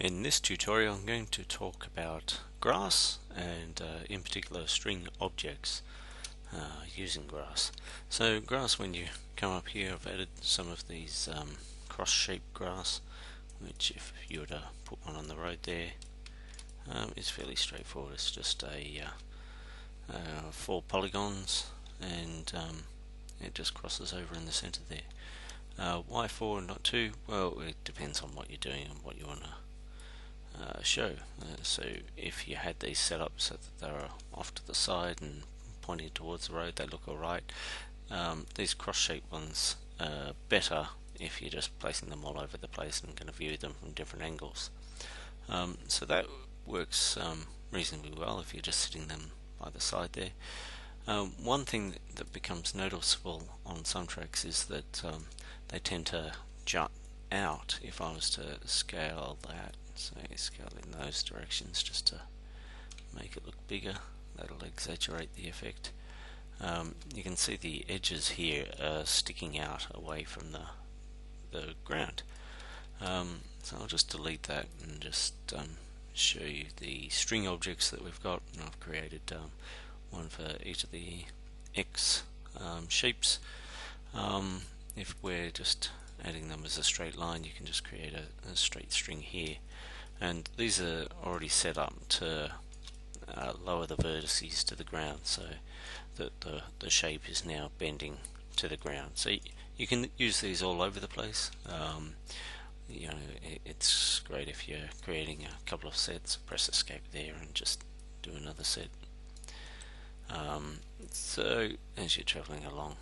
In this tutorial I'm going to talk about grass and in particular string objects using grass. So grass, when you come up here, I've added some of these cross-shaped grass, which if you were to put one on the road there, is fairly straightforward. It's just a 4 polygons, and it just crosses over in the center there. Why 4 and not 2? Well, it depends on what you're doing and what you want to show. So if you had these set up so that they're off to the side and pointing towards the road, they look alright. These cross-shaped ones are better if you're just placing them all over the place and going to view them from different angles. So that works reasonably well if you're just sitting them by the side there. One thing that becomes noticeable on some tracks is that they tend to jut out. If I was to scale that, so scale in those directions just to make it look bigger, that'll exaggerate the effect. You can see the edges here are sticking out away from the ground. So I'll just delete that and just show you the string objects that we've got. And I've created one for each of the X shapes. If we're just adding them as a straight line, you can just create a straight string here, and these are already set up to lower the vertices to the ground, so that the shape is now bending to the ground. So you can use these all over the place. You know, it's great if you're creating a couple of sets. Press escape there and just do another set. So as you're traveling along,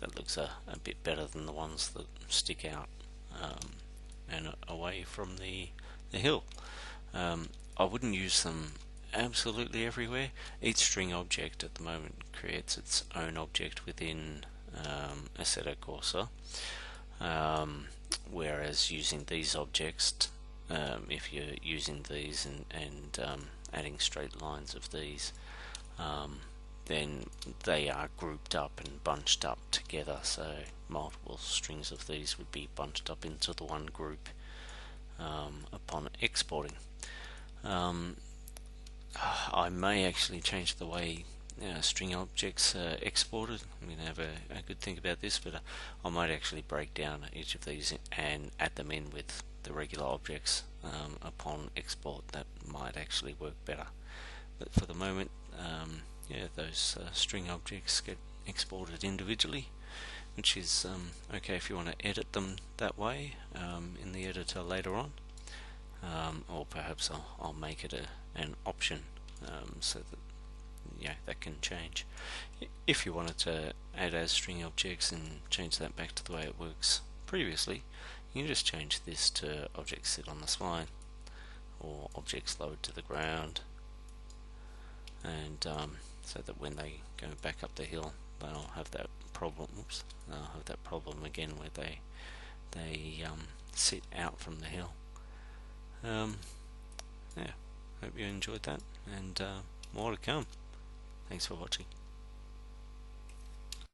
that looks a bit better than the ones that stick out and away from the hill. I wouldn't use them absolutely everywhere. Each string object at the moment creates its own object within Assetto Corsa, whereas using these objects, if you're using these and adding straight lines of these, then they are grouped up and bunched up together, so multiple strings of these would be bunched up into the one group upon exporting. I may actually change the way string objects are exported. I'm going to have a good think about this, but I might actually break down each of these and add them in with the regular objects upon export. That might actually work better. But for the moment, those string objects get exported individually, which is okay if you want to edit them that way in the editor later on, or perhaps I'll make it an option so that that can change. If you wanted to add as string objects and change that back to the way it works previously, you can just change this to objects sit on the spine or objects lowered to the ground, and so that when they go back up the hill, they'll have that problem. They'll have that problem again where they sit out from the hill. Hope you enjoyed that, and more to come. Thanks for watching.